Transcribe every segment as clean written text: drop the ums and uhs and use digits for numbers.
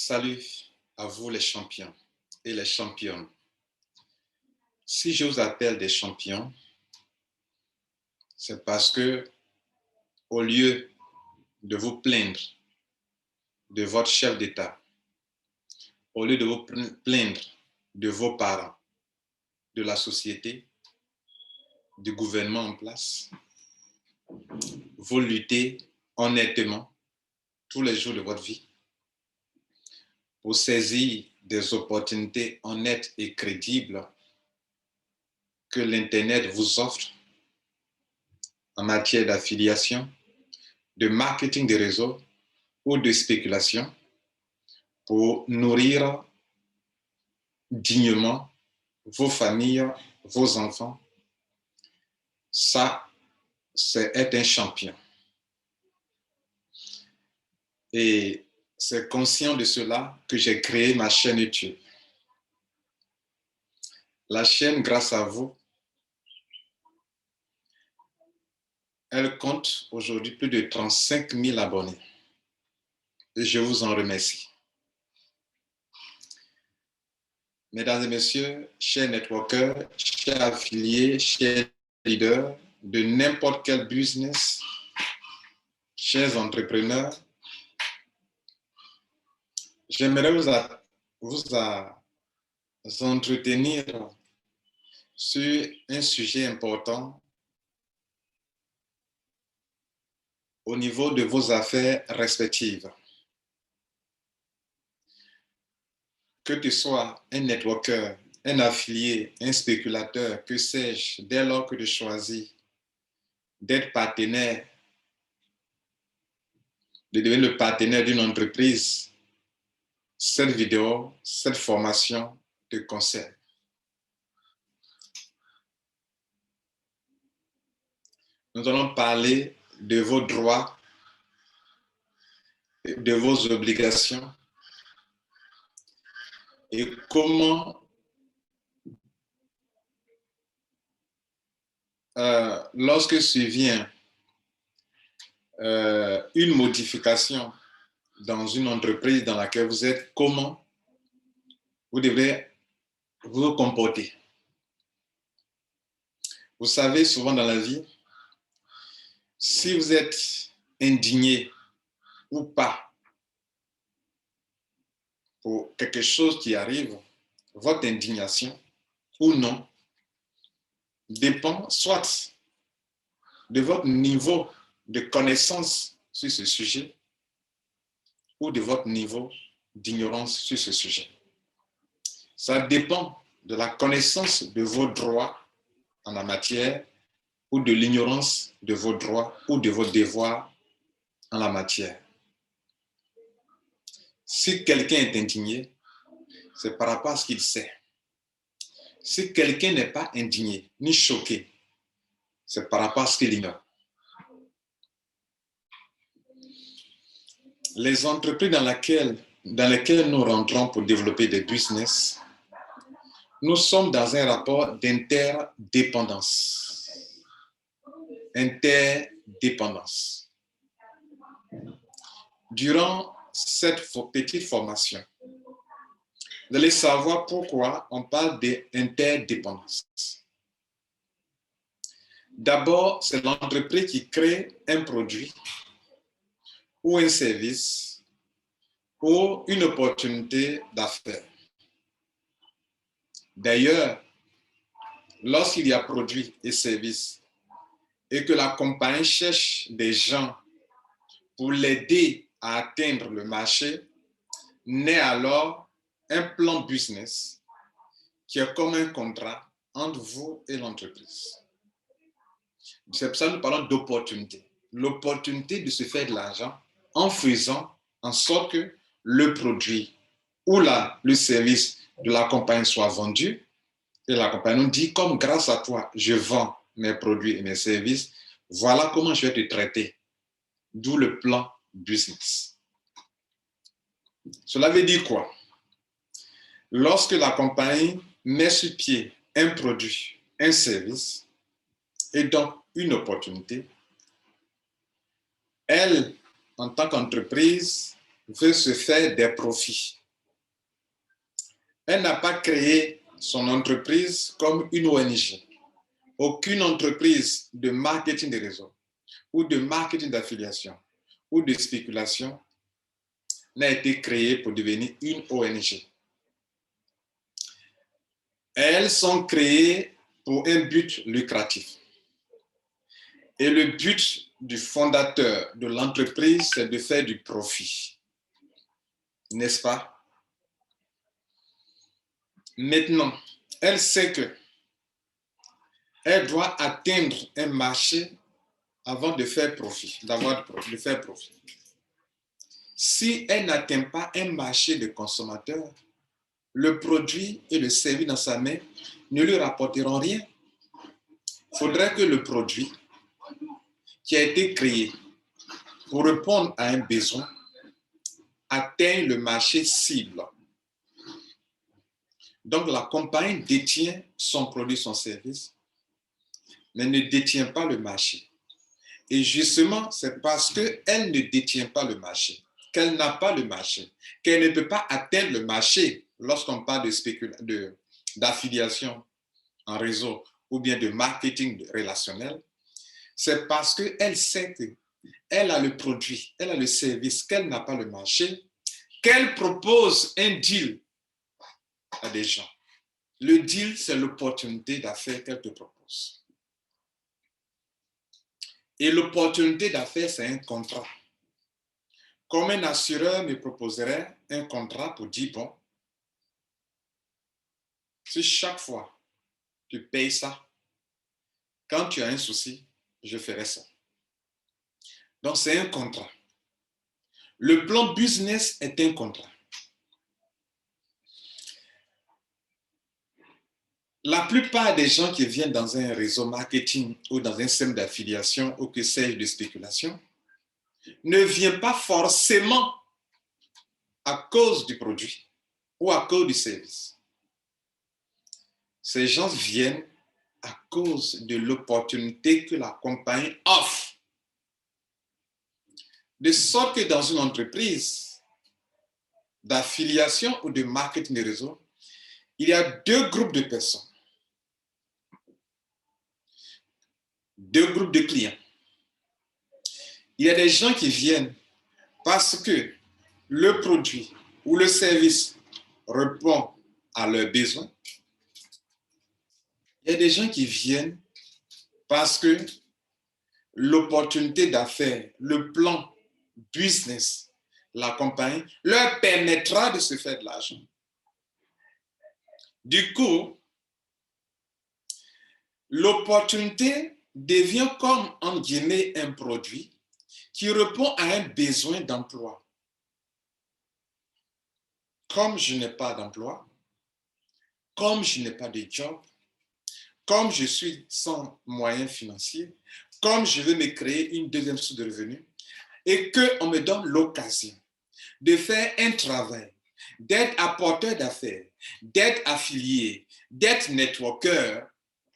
Salut à vous les champions et les championnes. Si je vous appelle des champions, c'est parce que au lieu de vous plaindre de votre chef d'État, au lieu de vous plaindre de vos parents, de la société, du gouvernement en place, vous luttez honnêtement tous les jours de votre vie pour saisir des opportunités honnêtes et crédibles que l'Internet vous offre en matière d'affiliation, de marketing de réseau ou de spéculation pour nourrir dignement vos familles, vos enfants. Ça, c'est être un champion. Et c'est conscient de cela que j'ai créé ma chaîne YouTube. La chaîne, grâce à vous, elle compte aujourd'hui plus de 35 000 abonnés. Et je vous en remercie. Mesdames et messieurs, chers networkers, chers affiliés, chers leaders de n'importe quel business, chers entrepreneurs, j'aimerais vous entretenir sur un sujet important au niveau de vos affaires respectives. Que tu sois un networker, un affilié, un spéculateur, que sais-je, dès lors que tu choisis d'être partenaire, de devenir le partenaire d'une entreprise, cette vidéo, cette formation te concerne. Nous allons parler de vos droits, de vos obligations et comment lorsque survient une modification dans une entreprise dans laquelle vous êtes, comment vous devrez vous comporter. Vous savez, souvent dans la vie, si vous êtes indigné ou pas pour quelque chose qui arrive, votre indignation ou non dépend soit de votre niveau de connaissance sur ce sujet ou de votre niveau d'ignorance sur ce sujet. Ça dépend de la connaissance de vos droits en la matière ou de l'ignorance de vos droits ou de vos devoirs en la matière. Si quelqu'un est indigné, c'est par rapport à ce qu'il sait. Si quelqu'un n'est pas indigné ni choqué, c'est par rapport à ce qu'il ignore. Les entreprises dans lesquelles nous rentrons pour développer des business, nous sommes dans un rapport d'interdépendance. Interdépendance. Durant cette petite formation, vous allez savoir pourquoi on parle d'interdépendance. D'abord, c'est l'entreprise qui crée un produit ou un service ou une opportunité d'affaires. D'ailleurs, lorsqu'il y a produit et service et que la compagnie cherche des gens pour l'aider à atteindre le marché, naît alors un plan business qui est comme un contrat entre vous et l'entreprise. C'est pour ça que nous parlons d'opportunité. L'opportunité de se faire de l'argent en faisant en sorte que le produit ou le service de la compagnie soit vendu et la compagnie nous dit, comme grâce à toi, je vends mes produits et mes services, voilà comment je vais te traiter. D'où le plan business. Cela veut dire quoi? Lorsque la compagnie met sur pied un produit, un service, et donc une opportunité, elle, en tant qu'entreprise, veut se faire des profits. Elle n'a pas créé son entreprise comme une ONG. Aucune entreprise de marketing de réseau ou de marketing d'affiliation ou de spéculation n'a été créée pour devenir une ONG. Elles sont créées pour un but lucratif. Et le but du fondateur de l'entreprise, c'est de faire du profit. N'est-ce pas? Maintenant, elle sait que elle doit atteindre un marché avant de faire profit, de faire profit. Si elle n'atteint pas un marché de consommateurs, le produit et le service dans sa main ne lui rapporteront rien. Il faudrait que le produit qui a été créé pour répondre à un besoin atteigne le marché cible. Donc la compagnie détient son produit, son service, mais ne détient pas le marché. Et justement, c'est parce qu'elle ne détient pas le marché, qu'elle n'a pas le marché, qu'elle ne peut pas atteindre le marché lorsqu'on parle d'affiliation en réseau ou bien de marketing relationnel. C'est parce qu'elle sait qu'elle a le produit, elle a le service, qu'elle n'a pas le marché, qu'elle propose un deal à des gens. Le deal, c'est l'opportunité d'affaires qu'elle te propose. Et l'opportunité d'affaires, c'est un contrat. Comme un assureur me proposerait un contrat pour dire, bon, si chaque fois tu payes ça, quand tu as un souci, je ferai ça. Donc, c'est un contrat. Le plan business est un contrat. La plupart des gens qui viennent dans un réseau marketing ou dans un système d'affiliation ou que sais-je de spéculation ne viennent pas forcément à cause du produit ou à cause du service. Ces gens viennent à cause de l'opportunité que la compagnie offre. De sorte que dans une entreprise d'affiliation ou de marketing de réseau, il y a deux groupes de personnes, deux groupes de clients. Il y a des gens qui viennent parce que le produit ou le service répond à leurs besoins. Il y a des gens qui viennent parce que l'opportunité d'affaires, le plan business, la compagnie, leur permettra de se faire de l'argent. Du coup, l'opportunité devient comme, en guillemets, un produit qui répond à un besoin d'emploi. Comme je n'ai pas d'emploi, comme je n'ai pas de job, comme je suis sans moyens financiers, comme je veux me créer une deuxième source de revenus et qu'on me donne l'occasion de faire un travail, d'être apporteur d'affaires, d'être affilié, d'être networker,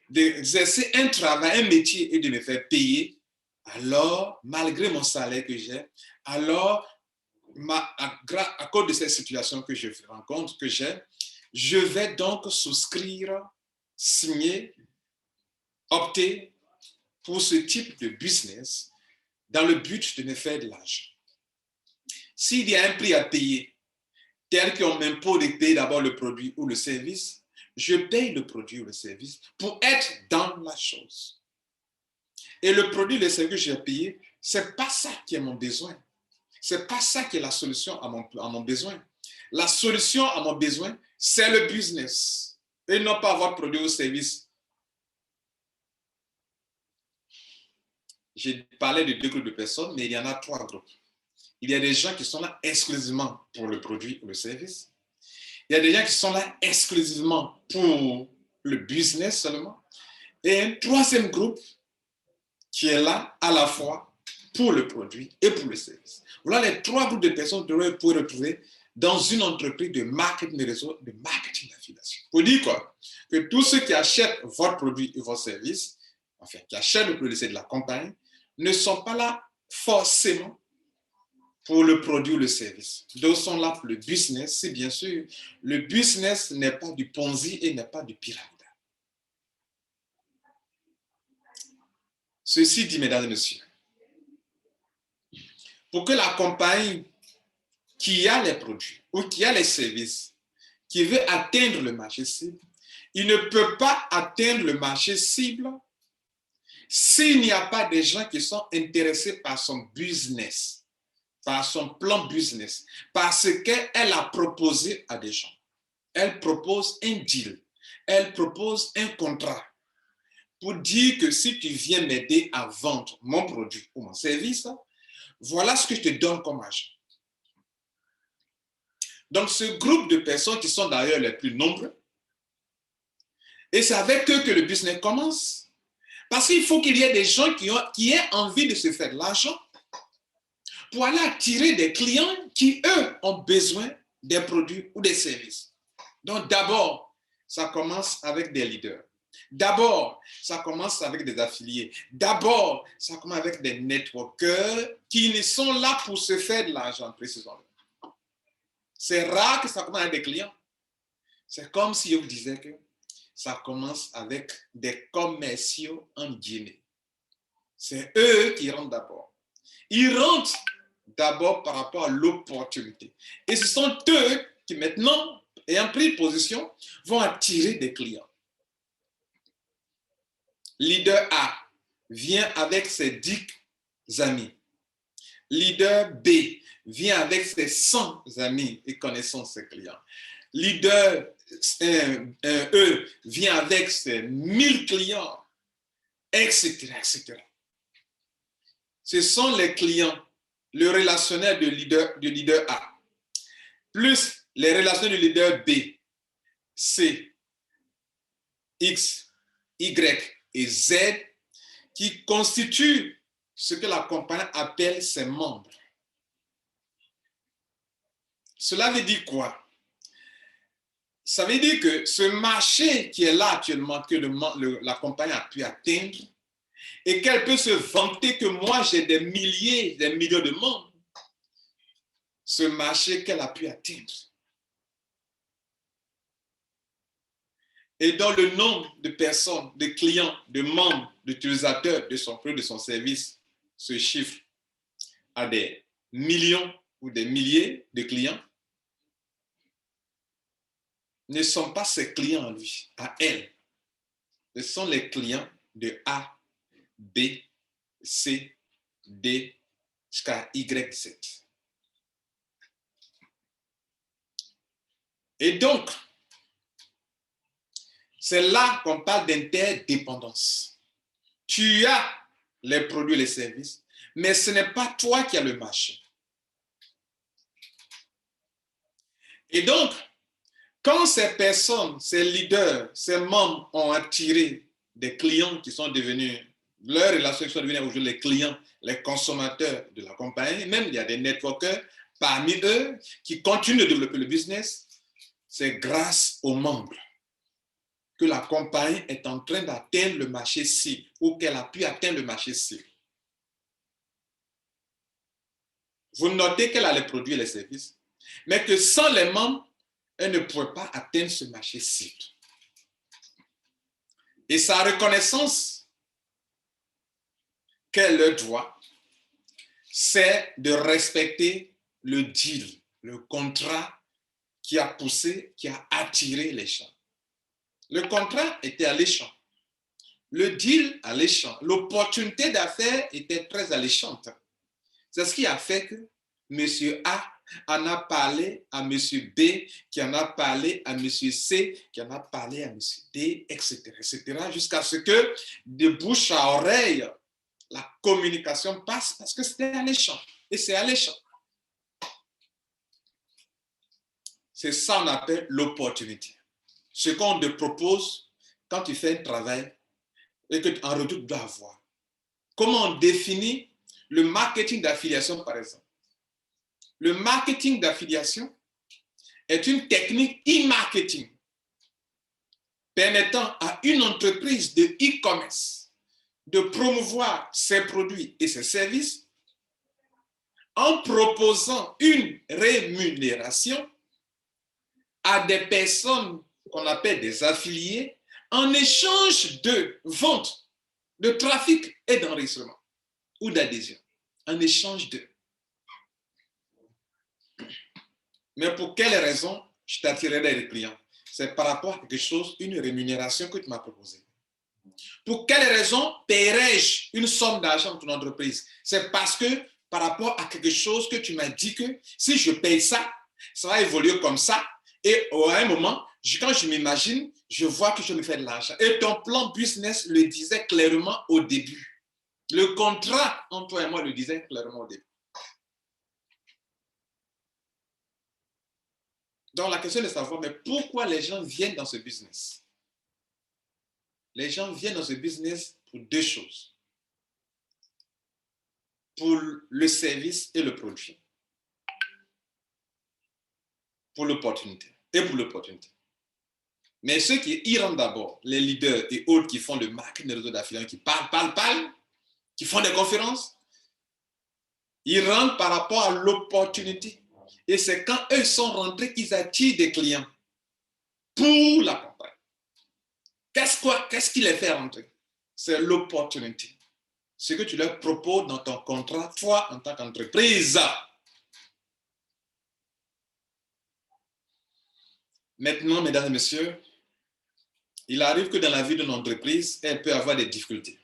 d'exercer un travail, un métier et de me faire payer, alors, malgré mon salaire que j'ai, alors, à cause de cette situation que je rencontre, que j'ai, je vais donc souscrire, signer, opter pour ce type de business dans le but de me faire de l'argent. S'il y a un prix à payer, tel qu'on m'impose de payer d'abord le produit ou le service, je paye le produit ou le service pour être dans la chose. Et le produit, le service que j'ai payé, ce n'est pas ça qui est mon besoin. Ce n'est pas ça qui est la solution à mon besoin. La solution à mon besoin, c'est le business. Et non pas votre produit ou service. J'ai parlé de deux groupes de personnes, mais il y en a trois groupes. Il y a des gens qui sont là exclusivement pour le produit ou le service. Il y a des gens qui sont là exclusivement pour le business seulement. Et un troisième groupe qui est là à la fois pour le produit et pour le service. Voilà les trois groupes de personnes que vous pouvez retrouver dans une entreprise de marketing de réseau, de marketing d'affiliation. Pour dire quoi? Que tous ceux qui achètent votre produit et votre service, enfin, qui achètent le produit de la compagnie, ne sont pas là forcément pour le produit ou le service. D'autres sont là pour le business, si bien sûr, le business n'est pas du Ponzi et n'est pas du pyramide. Ceci dit, mesdames et messieurs, pour que la compagnie qui a les produits ou qui a les services, qui veut atteindre le marché cible, il ne peut pas atteindre le marché cible s'il n'y a pas des gens qui sont intéressés par son business, par son plan business, par ce qu'elle a proposé à des gens. Elle propose un deal, elle propose un contrat pour dire que si tu viens m'aider à vendre mon produit ou mon service, voilà ce que je te donne comme argent. Donc, ce groupe de personnes qui sont d'ailleurs les plus nombreux, et c'est avec eux que le business commence. Parce qu'il faut qu'il y ait des gens qui aient envie de se faire de l'argent pour aller attirer des clients qui, eux, ont besoin des produits ou des services. Donc, d'abord, ça commence avec des leaders. D'abord, ça commence avec des affiliés. D'abord, ça commence avec des networkers qui ne sont là pour se faire de l'argent, précisément. C'est rare que ça commence avec des clients. C'est comme si je vous disais que ça commence avec des commerciaux en Guinée. C'est eux qui rentrent d'abord. Ils rentrent d'abord par rapport à l'opportunité. Et ce sont eux qui maintenant, ayant pris position, vont attirer des clients. Leader A vient avec ses 10 amis. Leader B vient avec ses 100 amis et connaissant ses clients. Leader E vient avec ses 1000 clients, etc., etc. Ce sont les clients, le relationnel du leader A, plus les relations du leader B, C, X, Y et Z, qui constituent ce que la compagnie appelle ses membres. Cela veut dire quoi? Ça veut dire que ce marché qui est là actuellement, que la compagnie a pu atteindre, et qu'elle peut se vanter que moi j'ai des milliers, des millions de membres, ce marché qu'elle a pu atteindre. Et dans le nombre de personnes, de clients, de membres, d'utilisateurs de son produit, de son service, se chiffre à des millions ou des milliers de clients, ne sont pas ses clients à lui, à elle. Ce sont les clients de A, B, C, D, jusqu'à Y, Z. Et donc, c'est là qu'on parle d'interdépendance. Tu as les produits et les services, mais ce n'est pas toi qui as le marché. Et donc, quand ces personnes, ces leaders, ces membres ont attiré des clients qui sont devenus, leurs relations qui sont devenues aujourd'hui les clients, les consommateurs de la compagnie, même il y a des networkers parmi eux qui continuent de développer le business, c'est grâce aux membres que la compagnie est en train d'atteindre le marché cible ou qu'elle a pu atteindre le marché cible. Vous notez qu'elle a les produits et les services, mais que sans les membres, elle ne pourrait pas atteindre ce marché cible. Et sa reconnaissance qu'elle leur doit, c'est de respecter le deal, le contrat qui a poussé, qui a attiré les gens. Le contrat était alléchant. Le deal alléchant. L'opportunité d'affaires était très alléchante. C'est ce qui a fait que M. A en a parlé à M. B, qui en a parlé à M. C, qui en a parlé à M. D, etc., etc., jusqu'à ce que de bouche à oreille, la communication passe parce que c'était alléchant. Et c'est alléchant. C'est ça qu'on appelle l'opportunité. Ce qu'on te propose quand tu fais un travail et qu'en retour tu dois avoir. Comment on définit le marketing d'affiliation, par exemple? Le marketing d'affiliation est une technique e-marketing permettant à une entreprise de e-commerce de promouvoir ses produits et ses services en proposant une rémunération à des personnes qu'on appelle des affiliés en échange de vente, de trafic et d'enregistrement ou d'adhésion, en échange de. Mais pour quelle raison je t'attirerai les clients? C'est par rapport à quelque chose, une rémunération que tu m'as proposée. Pour quelle raison paierai-je une somme d'argent dans ton entreprise? C'est parce que par rapport à quelque chose que tu m'as dit que si je paye ça, ça va évoluer comme ça. Et à un moment, quand je m'imagine, je vois que je me fais de l'argent. Et ton plan business le disait clairement au début. Le contrat entre toi et moi le disait clairement au début. Donc la question est de savoir, mais pourquoi les gens viennent dans ce business? Les gens viennent dans ce business pour deux choses. Pour le service et le produit. Pour l'opportunité et pour l'opportunité. Mais ceux qui y rentrent d'abord, les leaders et autres qui font le marketing des réseaux d'affiliés, qui parlent, qui font des conférences, ils rentrent par rapport à l'opportunité. Et c'est quand eux sont rentrés qu'ils attirent des clients pour la campagne. Qu'est-ce qui les fait rentrer? C'est l'opportunité. Ce que tu leur proposes dans ton contrat, toi, en tant qu'entreprise. Maintenant, mesdames et messieurs, il arrive que dans la vie d'une entreprise, elle peut avoir des difficultés.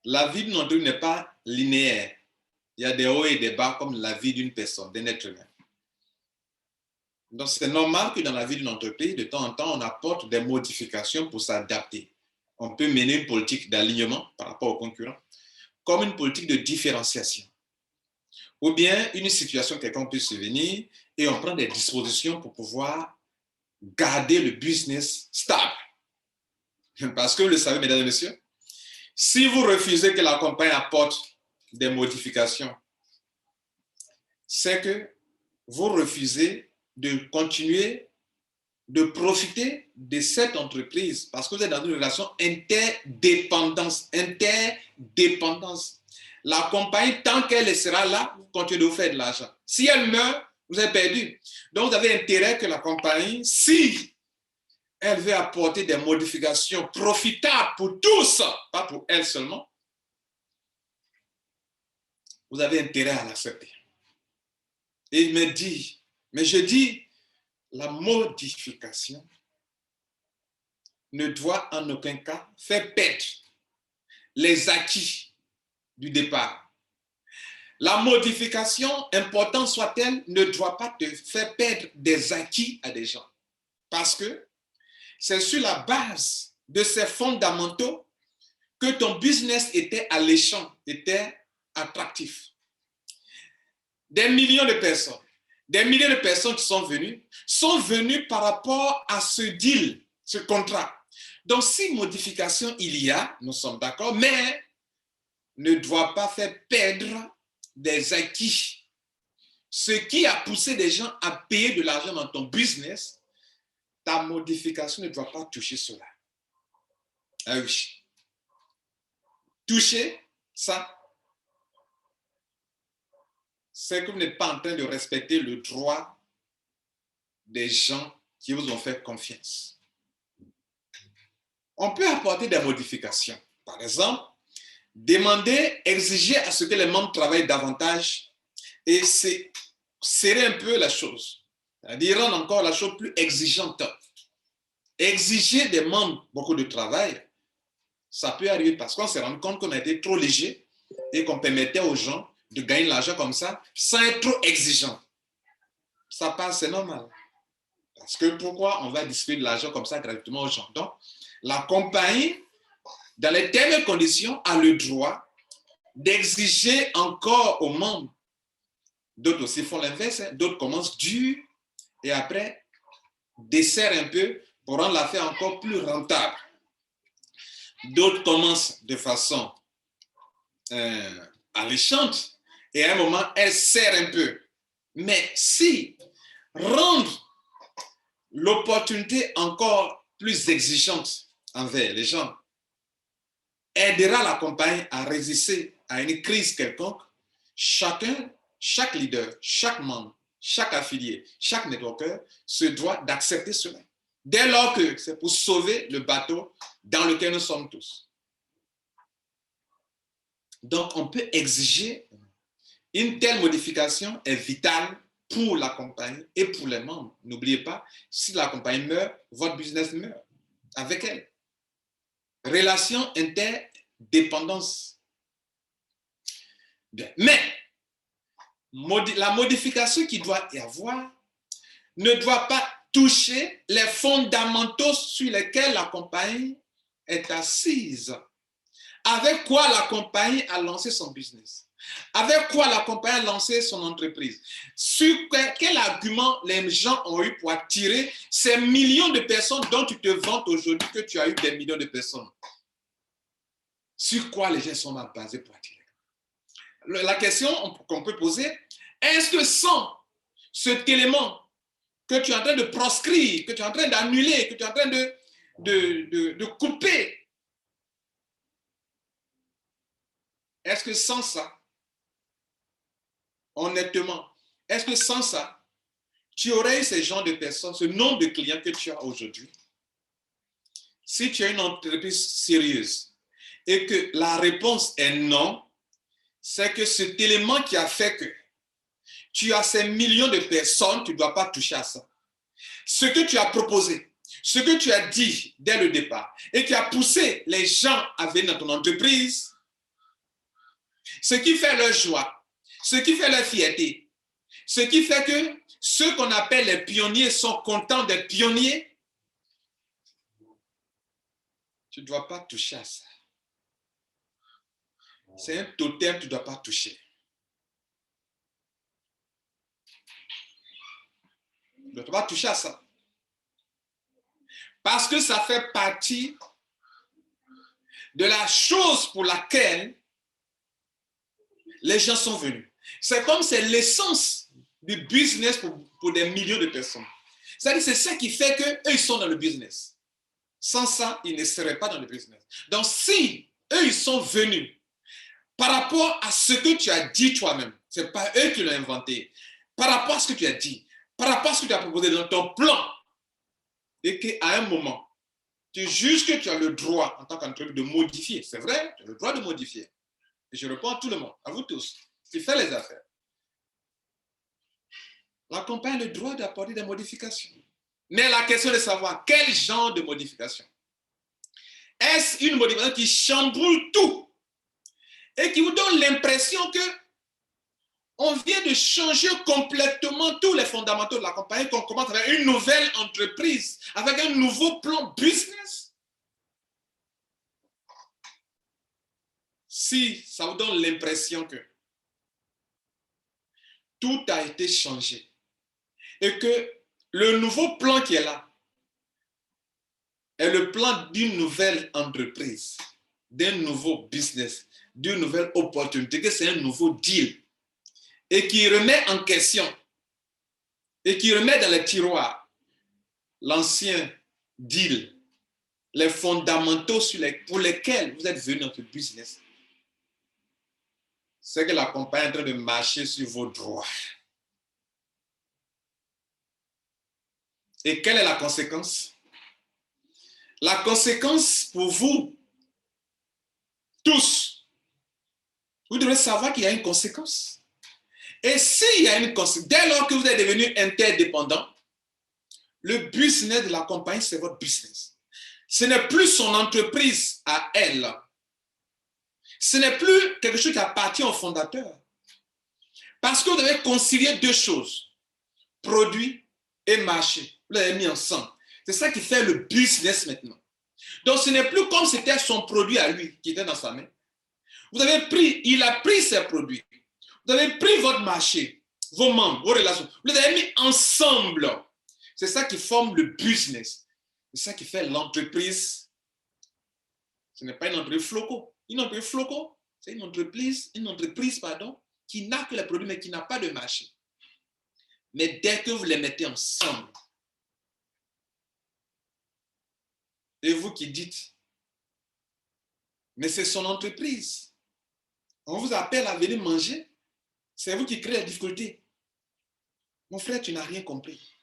La vie d'une entreprise n'est pas linéaire. Il y a des hauts et des bas comme la vie d'une personne, d'un être humain. Donc, c'est normal que dans la vie d'une entreprise, de temps en temps, on apporte des modifications pour s'adapter. On peut mener une politique d'alignement par rapport aux concurrents, comme une politique de différenciation. Ou bien, une situation, quelqu'un peut se venir et on prend des dispositions pour pouvoir garder le business stable. Parce que vous le savez, mesdames et messieurs, si vous refusez que la compagnie apporte des modifications, c'est que vous refusez de continuer de profiter de cette entreprise parce que vous êtes dans une relation interdépendance. La compagnie, tant qu'elle sera là, vous continuez de vous faire de l'argent. Si elle meurt, vous avez perdu. Donc, vous avez intérêt que la compagnie, si elle veut apporter des modifications profitables pour tous, pas pour elle seulement, vous avez intérêt à l'accepter. Et il me dit, mais je dis, la modification ne doit en aucun cas faire perdre les acquis du départ. La modification, importante soit-elle, ne doit pas te faire perdre des acquis à des gens. Parce que c'est sur la base de ces fondamentaux que ton business était alléchant, était attractif. Des millions de personnes, des milliers de personnes qui sont venues par rapport à ce deal, ce contrat. Donc, si modification il y a, nous sommes d'accord, mais ne doit pas faire perdre des acquis. Ce qui a poussé des gens à payer de l'argent dans ton business, ta modification ne doit pas toucher cela. Ah oui. Toucher ça, c'est que vous n'êtes pas en train de respecter le droit des gens qui vous ont fait confiance. On peut apporter des modifications. Par exemple, demander, exiger à ce que les membres travaillent davantage et c'est serrer un peu la chose. C'est-à-dire rendre encore la chose plus exigeante. Exiger des membres beaucoup de travail, ça peut arriver parce qu'on s'est rendu compte qu'on a été trop léger et qu'on permettait aux gens de gagner de l'argent comme ça sans être trop exigeant. Ça passe, c'est normal. Parce que pourquoi on va distribuer de l'argent comme ça gratuitement aux gens? Donc, la compagnie, dans les telles conditions, a le droit d'exiger encore aux membres. D'autres aussi font l'inverse, d'autres commencent dur et après desserrent un peu pour rendre l'affaire encore plus rentable. D'autres commencent de façon alléchante et à un moment, elles serrent un peu. Mais si rendre l'opportunité encore plus exigeante envers les gens aidera la compagnie à résister à une crise quelconque, chaque leader, chaque membre, chaque affilié, chaque networker se doit d'accepter cela. Dès lors que c'est pour sauver le bateau dans lequel nous sommes tous. Donc, on peut exiger une telle modification est vitale pour la compagnie et pour les membres. N'oubliez pas, si la compagnie meurt, votre business meurt avec elle. Relation interdépendance. Bien. Mais la modification qu'il doit y avoir ne doit pas toucher les fondamentaux sur lesquels la compagnie est assise. Avec quoi la compagnie a lancé son business? Avec quoi la compagnie a lancé son entreprise? Sur quel argument les gens ont eu pour attirer ces millions de personnes dont tu te vantes aujourd'hui que tu as eu des millions de personnes? Sur quoi les gens sont basés pour attirer? La question qu'on peut poser, est-ce que sans cet élément que tu es en train de proscrire, que tu es en train d'annuler, que tu es en train de couper, est-ce que sans ça, honnêtement, est-ce que sans ça, tu aurais eu ces genres de personnes, ce nombre de clients que tu as aujourd'hui? Si tu as une entreprise sérieuse et que la réponse est non, c'est que cet élément qui a fait que tu as ces millions de personnes, tu ne dois pas toucher à ça. Ce que tu as proposé, ce que tu as dit dès le départ et qui a poussé les gens à venir dans ton entreprise, ce qui fait leur joie, ce qui fait leur fierté, ce qui fait que ceux qu'on appelle les pionniers sont contents d'être pionniers, tu ne dois pas toucher à ça. C'est un totem que tu ne dois pas toucher. Tu ne dois pas toucher à ça. Parce que ça fait partie de la chose pour laquelle les gens sont venus. C'est comme c'est l'essence du business pour des millions de personnes. C'est-à-dire c'est ça qui fait qu'eux, ils sont dans le business. Sans ça, ils ne seraient pas dans le business. Donc si eux, ils sont venus par rapport à ce que tu as dit toi-même, ce n'est pas eux qui l'ont inventé, par rapport à ce que tu as dit, par rapport à ce que tu as proposé dans ton plan, et qu'à un moment, tu juges que tu as le droit en tant qu'entreprise de modifier. C'est vrai, tu as le droit de modifier. Et je réponds à tout le monde, à vous tous, qui fait les affaires. La compagnie a le droit d'apporter des modifications. Mais la question est de savoir quel genre de modification. Est-ce une modification qui chamboule tout et qui vous donne l'impression que on vient de changer complètement tous les fondamentaux de la compagnie, qu'on commence avec une nouvelle entreprise, avec un nouveau plan business? Si ça vous donne l'impression que tout a été changé et que le nouveau plan qui est là est le plan d'une nouvelle entreprise, d'un nouveau business, d'une nouvelle opportunité, que c'est un nouveau deal et qui remet en question et qui remet dans les tiroirs l'ancien deal, les fondamentaux pour lesquels vous êtes venu dans ce business, c'est que la compagnie est en train de marcher sur vos droits. Et quelle est la conséquence? La conséquence pour vous tous, vous devez savoir qu'il y a une conséquence. Et s'il y a une conséquence, dès lors que vous êtes devenu interdépendant, le business de la compagnie, c'est votre business. Ce n'est plus son entreprise à elle. Ce n'est plus quelque chose qui appartient au fondateur. Parce que vous devez concilier deux choses, produit et marché. Vous l'avez mis ensemble. C'est ça qui fait le business maintenant. Donc, ce n'est plus comme c'était son produit à lui qui était dans sa main. Il a pris ses produits. Vous avez pris votre marché, vos membres, vos relations. Vous les avez mis ensemble. C'est ça qui forme le business. C'est ça qui fait l'entreprise. Ce n'est pas une entreprise floco. Une entreprise floco, c'est une entreprise qui n'a que les produits, mais qui n'a pas de marché. Mais dès que vous les mettez ensemble, et vous qui dites, mais c'est son entreprise. On vous appelle à venir manger. C'est vous qui créez la difficulté. Mon frère, tu n'as rien compris.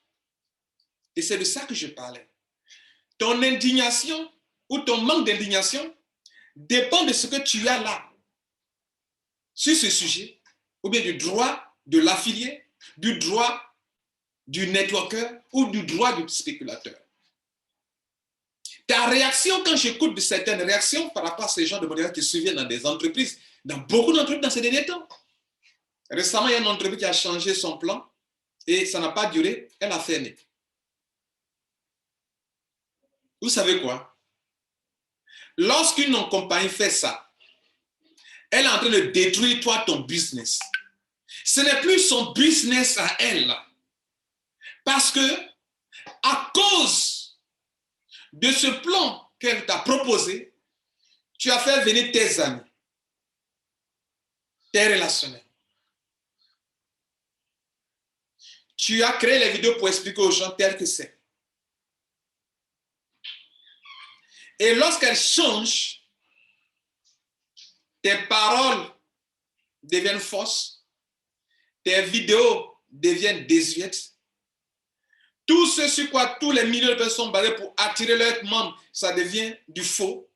Et c'est de ça que je parlais. Ton indignation ou ton manque d'indignation dépend de ce que tu as là sur ce sujet, ou bien du droit de l'affilié, du droit du networker ou du droit du spéculateur. Ta réaction, quand j'écoute de certaines réactions par rapport à ces gens de modèles qui se viennent dans des entreprises, dans beaucoup d'entreprises dans ces derniers temps. Récemment, il y a une entreprise qui a changé son plan et ça n'a pas duré, elle a fermé. Vous savez quoi? Lorsqu'une compagnie fait ça, elle est en train de détruire toi ton business. Ce n'est plus son business à elle. Parce que, à cause de ce plan qu'elle t'a proposé, tu as fait venir tes amis, tes relationnels. Tu as créé les vidéos pour expliquer aux gens tel que c'est. Et lorsqu'elles changent, tes paroles deviennent fausses, tes vidéos deviennent désuètes. Tout ce sur quoi tous les millions de personnes sont basées pour attirer leurs membres, ça devient du faux.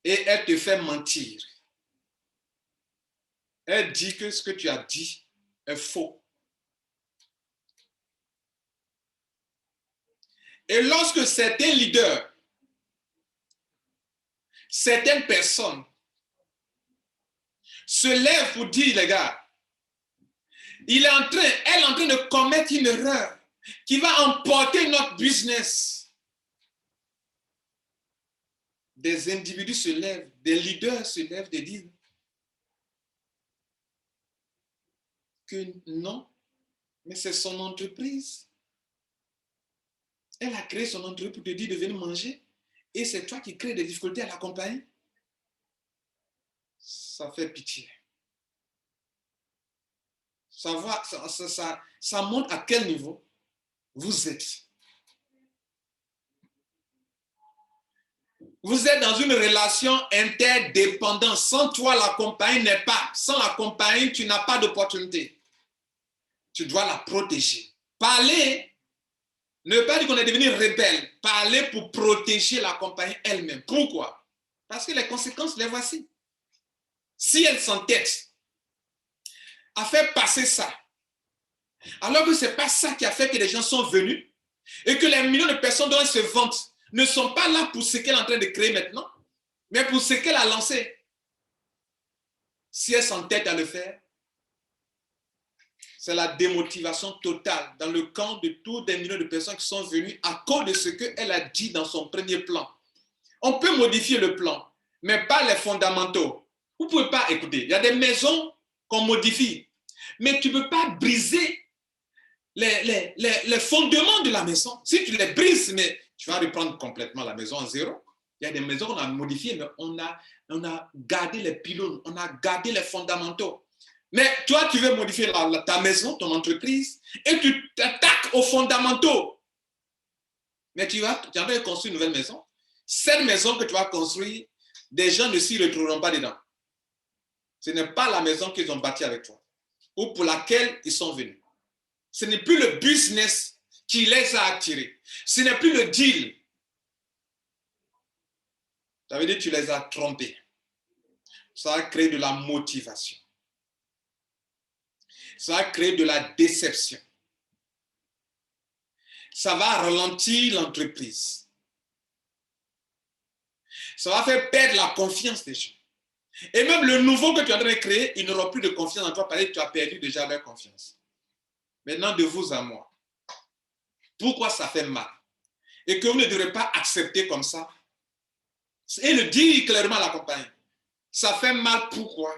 Et elle te fait mentir. Elle dit que ce que tu as dit est faux. Et lorsque certains leaders, certaines personnes se lèvent pour dire, les gars, elle est en train de commettre une erreur qui va emporter notre business. Des individus se lèvent, des leaders se lèvent et disent que non, mais c'est son entreprise. Elle a créé son entreprise pour te dire de venir manger et c'est toi qui crées des difficultés à la compagnie. Ça fait pitié. Ça montre à quel niveau vous êtes. Vous êtes dans une relation interdépendante. Sans toi, la compagnie n'est pas. Sans la compagnie, tu n'as pas d'opportunité. Tu dois la protéger. Parler ne veut pas dire qu'on est devenu rebelle. Parler pour protéger la compagnie elle-même. Pourquoi? Parce que les conséquences, les voici. Si elle s'entête à faire passer ça, alors que ce n'est pas ça qui a fait que les gens sont venus et que les millions de personnes dont elle se vante ne sont pas là pour ce qu'elle est en train de créer maintenant, mais pour ce qu'elle a lancé. Si elle s'entête à le faire, c'est la démotivation totale dans le camp de tous des millions de personnes qui sont venues à cause de ce qu'elle a dit dans son premier plan. On peut modifier le plan, mais pas les fondamentaux. Vous ne pouvez pas écouter. Il y a des maisons qu'on modifie, mais tu ne peux pas briser les fondements de la maison. Si tu les brises, mais tu vas reprendre complètement la maison à zéro. Il y a des maisons qu'on a modifiées, mais on a gardé les pylônes, on a gardé les fondamentaux. Mais toi, tu veux modifier ta maison, ton entreprise, et tu t'attaques aux fondamentaux. Mais tu es en train de construire une nouvelle maison. Cette maison que tu vas construire, des gens ne s'y retrouveront pas dedans. Ce n'est pas la maison qu'ils ont bâtie avec toi, ou pour laquelle ils sont venus. Ce n'est plus le business qui les a attirés. Ce n'est plus le deal. Ça veut dire que tu les as trompés. Ça a créé de la motivation. Ça a créé de la déception. Ça va ralentir l'entreprise. Ça va faire perdre la confiance des gens. Et même le nouveau que tu es en train de créer, ils n'auront plus de confiance en toi parce que tu as perdu déjà leur confiance. Maintenant, de vous à moi. Pourquoi ça fait mal? Et que vous ne devrez pas accepter comme ça. Et le dire clairement à la compagnie. Ça fait mal, pourquoi?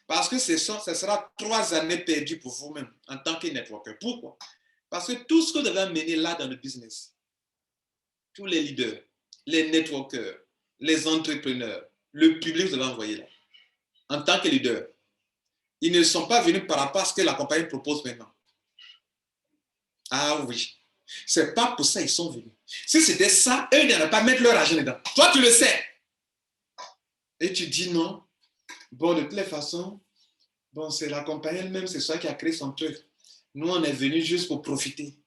Parce que ce sera 3 années perdues pour vous-même en tant que networker. Pourquoi? Parce que tout ce que vous avez mené là dans le business, tous les leaders, les networkers, les entrepreneurs, le public que vous avez envoyé là, en tant que leader, ils ne sont pas venus par rapport à ce que la compagnie propose maintenant. Ah oui, c'est pas pour ça qu'ils sont venus. Si c'était ça, eux, ils n'allaient pas mettre leur argent dedans. Toi, tu le sais. Et tu dis non, Bon, de toutes les façons, bon, c'est la compagnie elle-même, c'est ça qui a créé son truc. Nous, on est venus juste pour profiter.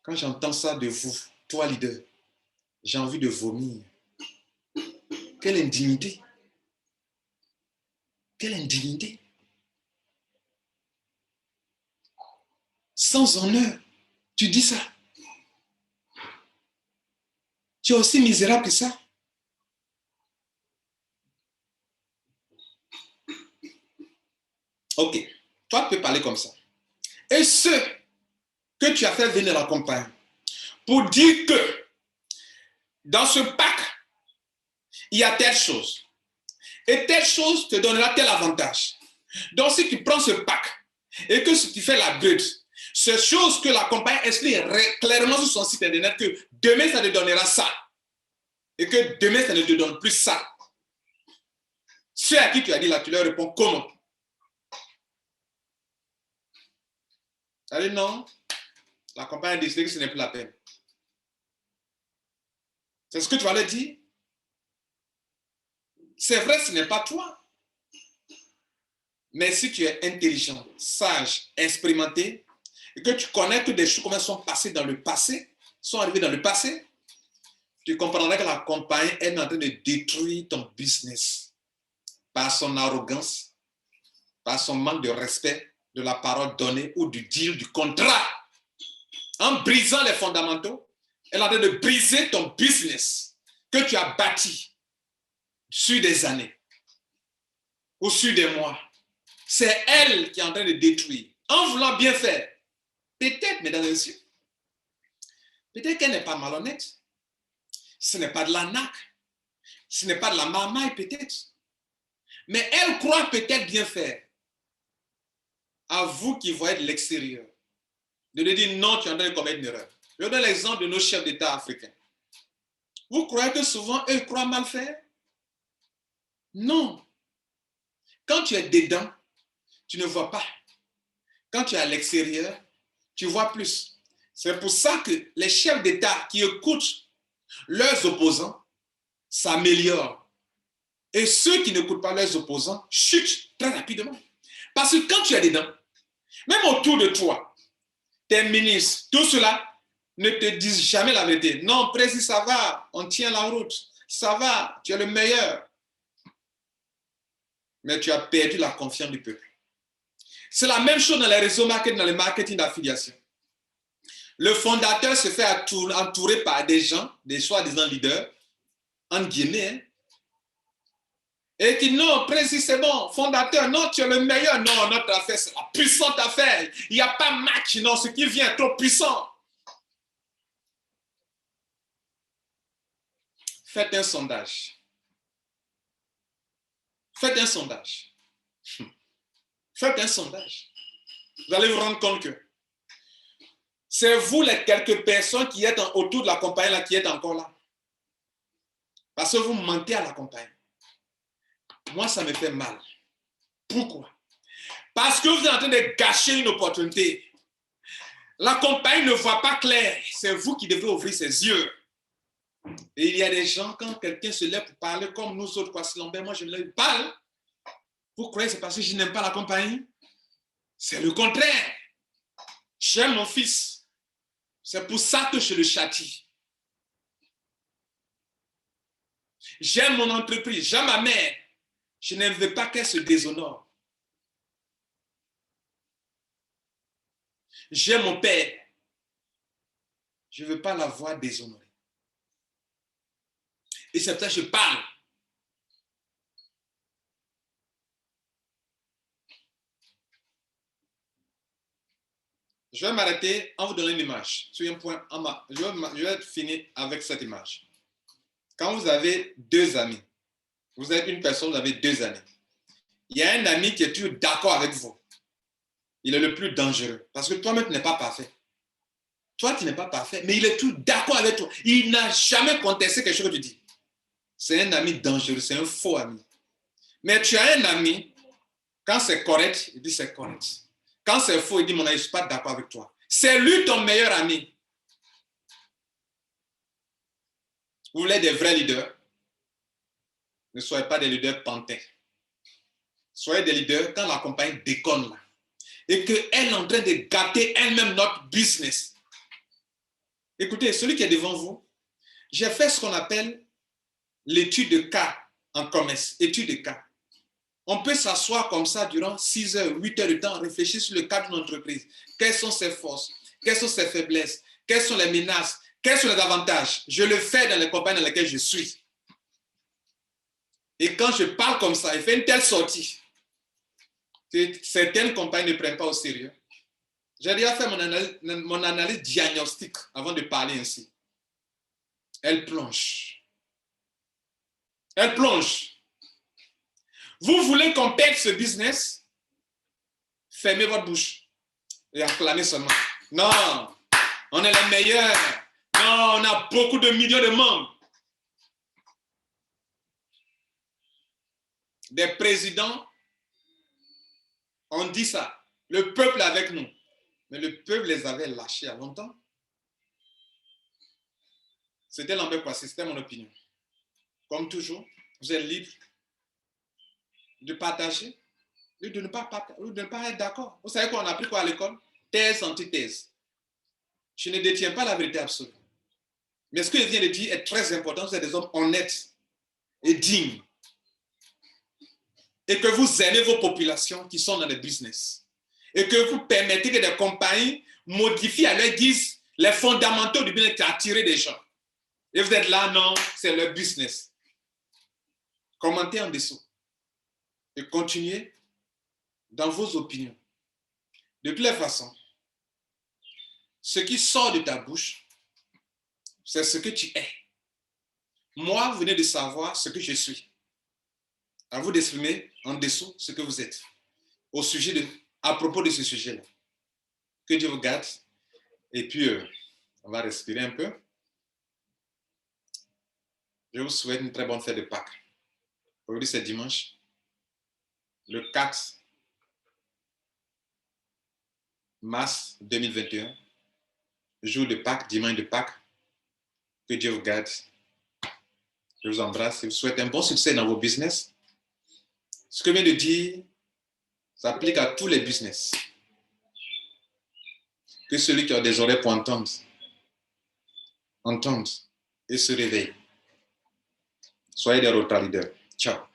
Quand j'entends ça de vous, toi leader, j'ai envie de vomir. Quelle indignité! Quelle indignité! Sans honneur, tu dis ça. Tu es aussi misérable que ça. Ok, toi tu peux parler comme ça. Et ceux que tu as fait venir la campagne pour dire que dans ce pack, il y a telle chose. Et telle chose te donnera tel avantage. Donc si tu prends ce pack et que si tu fais la butte, c'est chose que la compagnie explique clairement sur son site internet que demain ça te donnera ça. Et que demain ça ne te donne plus ça. Ceux à qui tu as dit là, tu leur réponds comment? Allez, non, la compagnie a décidé que ce n'est plus la peine. C'est ce que tu vas leur dire. C'est vrai, ce n'est pas toi. Mais si tu es intelligent, sage, expérimenté, et que tu connais que des choses comme elles sont passées dans le passé, sont arrivées dans le passé, tu comprendras que la compagnie est en train de détruire ton business par son arrogance, par son manque de respect de la parole donnée ou du deal, du contrat. En brisant les fondamentaux, elle est en train de briser ton business que tu as bâti sur des années ou sur des mois. C'est elle qui est en train de détruire. En voulant bien faire, peut-être, mesdames et messieurs, peut-être qu'elle n'est pas malhonnête. Ce n'est pas de l'arnaque. Ce n'est pas de la marmaille, peut-être. Mais elle croit peut-être bien faire. À vous qui voyez de l'extérieur, de lui dire non, tu es en train de commettre une erreur. Je donne l'exemple de nos chefs d'État africains. Vous croyez que souvent, eux croient mal faire? Non. Quand tu es dedans, tu ne vois pas. Quand tu es à l'extérieur, tu vois plus. C'est pour ça que les chefs d'État qui écoutent leurs opposants s'améliorent. Et ceux qui n'écoutent pas leurs opposants chutent très rapidement. Parce que quand tu es dedans, même autour de toi, tes ministres, tout cela ne te disent jamais la vérité. Non, président, ça va, on tient la route. Ça va, tu es le meilleur. Mais tu as perdu la confiance du peuple. C'est la même chose dans les réseaux marketing, dans le marketing d'affiliation. Le fondateur se fait entourer par des gens, des soi-disant leaders, en guillemets, et qui non, précis, c'est bon, fondateur, non, tu es le meilleur, non, notre affaire, c'est la puissante affaire. Il n'y a pas match, non, ce qui vient est trop puissant. Faites un sondage. Faites un sondage. Faites un sondage. Vous allez vous rendre compte que c'est vous les quelques personnes qui êtes autour de la compagnie là, qui êtes encore là. Parce que vous mentez à la compagnie. Moi, ça me fait mal. Pourquoi? Parce que vous êtes en train de gâcher une opportunité. La compagnie ne voit pas clair. C'est vous qui devez ouvrir ses yeux. Et il y a des gens, quand quelqu'un se lève pour parler comme nous autres, quoi, moi je ne parle. Vous croyez que c'est parce que je n'aime pas la compagnie? C'est le contraire. J'aime mon fils. C'est pour ça que je le châtie. J'aime mon entreprise, j'aime ma mère. Je ne veux pas qu'elle se déshonore. J'aime mon père. Je ne veux pas la voir déshonorée. Et c'est pour ça que je parle. Je vais m'arrêter en vous donnant une image. Sur un point, je vais finir avec cette image. Quand vous avez deux amis, vous êtes une personne, vous avez deux amis. Il y a un ami qui est toujours d'accord avec vous. Il est le plus dangereux. Parce que toi-même, tu n'es pas parfait. Toi, tu n'es pas parfait, mais il est tout d'accord avec toi. Il n'a jamais contesté quelque chose que tu dis. C'est un ami dangereux, c'est un faux ami. Mais tu as un ami, quand c'est correct, il dit c'est correct. Quand c'est faux, il dit, mon ami, je ne suis pas d'accord avec toi. C'est lui ton meilleur ami. Vous voulez des vrais leaders? Ne soyez pas des leaders pantins. Soyez des leaders quand la compagnie déconne là. Et qu'elle est en train de gâter elle-même notre business. Écoutez, celui qui est devant vous, j'ai fait ce qu'on appelle l'étude de cas en commerce. Étude de cas. On peut s'asseoir comme ça durant 6 heures, 8 heures de temps, réfléchir sur le cas d'une entreprise. Quelles sont ses forces? Quelles sont ses faiblesses? Quelles sont les menaces? Quels sont les avantages? Je le fais dans les compagnies dans lesquelles je suis. Et quand je parle comme ça, il fait une telle sortie que certaines compagnies ne prennent pas au sérieux. J'ai déjà fait mon analyse diagnostique avant de parler ainsi. Elle plonge. Elle plonge. Vous voulez qu'on perde ce business? Fermez votre bouche et acclamez seulement. Non, on est les meilleurs. Non, on a beaucoup de millions de membres. Des présidents ont dit ça. Le peuple est avec nous. Mais le peuple les avait lâchés il y a longtemps. C'était Lambert Kwasi, c'était mon opinion. Comme toujours, vous êtes libre de partager, ou de ne pas être d'accord. Vous savez quoi, on a appris quoi à l'école? Thèse, antithèse. Je ne détiens pas la vérité absolue. Mais ce que je viens de dire est très important. Vous êtes des hommes honnêtes et dignes. Et que vous aimez vos populations qui sont dans le business. Et que vous permettez que des compagnies modifient à leur guise les fondamentaux du business qui attirent des gens. Et vous êtes là, non, c'est leur business. Commentez en dessous. Et continuez dans vos opinions. De toutes les façons, ce qui sort de ta bouche, c'est ce que tu es. Moi, vous venez de savoir ce que je suis. À vous d'exprimer en dessous ce que vous êtes. À propos de ce sujet-là. Que Dieu vous garde. Et puis, on va respirer un peu. Je vous souhaite une très bonne fête de Pâques. Aujourd'hui, c'est dimanche. Le 4 mars 2021. Jour de Pâques, dimanche de Pâques. Que Dieu vous garde. Je vous embrasse et vous souhaite un bon succès dans vos business. Ce que je viens de dire s'applique à tous les business. Que celui qui a des oreilles pour entendre et se réveille. Soyez des road leaders. Ciao.